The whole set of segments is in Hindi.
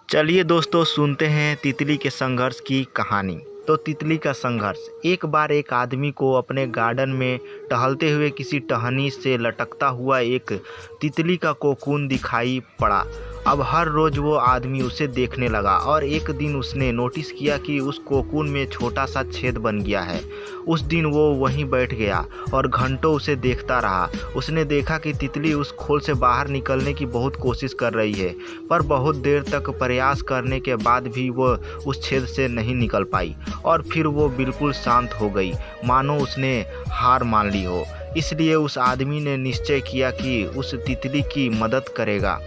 चलिए दोस्तों सुनते हैं तितली के संघर्ष की कहानी। तो तितली का संघर्ष। एक बार एक आदमी को अपने गार्डन में टहलते हुए किसी टहनी से लटकता हुआ एक तितली का कोकून दिखाई पड़ा। अब हर रोज़ वो आदमी उसे देखने लगा और एक दिन उसने नोटिस किया कि उस कोकून में छोटा सा छेद बन गया है। उस दिन वो वहीं बैठ गया और घंटों उसे देखता रहा। उसने देखा कि तितली उस खोल से बाहर निकलने की बहुत कोशिश कर रही है, पर बहुत देर तक प्रयास करने के बाद भी वो उस छेद से नहीं निकल पाई और फिर वो बिल्कुल शांत हो गई, मानो उसने हार मान ली हो। इसलिए उस आदमी ने निश्चय किया कि उस तितली की मदद करेगा।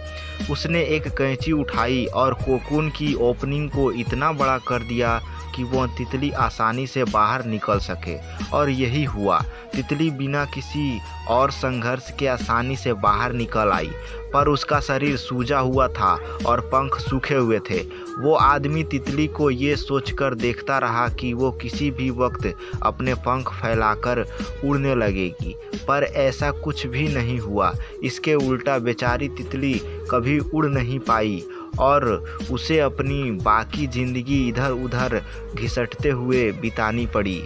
उसने एक कैंची उठाई और कोकून की ओपनिंग को इतना बड़ा कर दिया कि वह तितली आसानी से बाहर निकल सके, और यही हुआ। तितली बिना किसी और संघर्ष के आसानी से बाहर निकल आई, पर उसका शरीर सूजा हुआ था और पंख सूखे हुए थे। वो आदमी तितली को ये सोचकर देखता रहा कि वो किसी भी वक्त अपने पंख फैलाकर उड़ने लगेगी, पर ऐसा कुछ भी नहीं हुआ। इसके उल्टा बेचारी तितली कभी उड़ नहीं पाई और उसे अपनी बाकी ज़िंदगी इधर उधर घिसटते हुए बितानी पड़ी।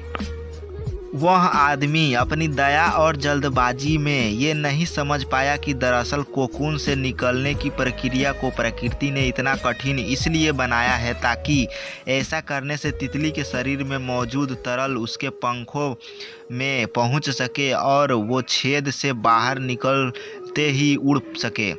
वह आदमी अपनी दया और जल्दबाजी में ये नहीं समझ पाया कि दरअसल कोकून से निकलने की प्रक्रिया को प्रकृति ने इतना कठिन इसलिए बनाया है ताकि ऐसा करने से तितली के शरीर में मौजूद तरल उसके पंखों में पहुंच सके और वो छेद से बाहर निकलते ही उड़ सके।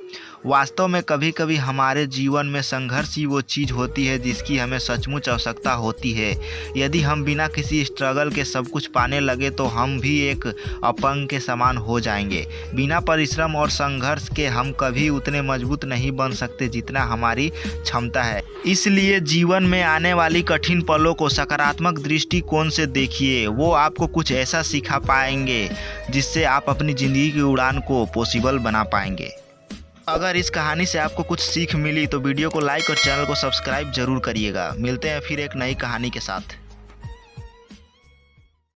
वास्तव में कभी कभी हमारे जीवन में संघर्ष ही वो चीज़ होती है जिसकी हमें सचमुच आवश्यकता होती है। यदि हम बिना किसी स्ट्रगल के सब कुछ पाने लगे तो हम भी एक अपंग के समान हो जाएंगे। बिना परिश्रम और संघर्ष के हम कभी उतने मजबूत नहीं बन सकते जितना हमारी क्षमता है। इसलिए जीवन में आने वाली कठिन पलों को सकारात्मक दृष्टिकोण से देखिए। वो आपको कुछ ऐसा सिखा पाएंगे जिससे आप अपनी ज़िंदगी की उड़ान को पॉसिबल बना पाएंगे। अगर इस कहानी से आपको कुछ सीख मिली तो वीडियो को लाइक और चैनल को सब्सक्राइब जरूर करिएगा। मिलते हैं फिर एक नई कहानी के साथ।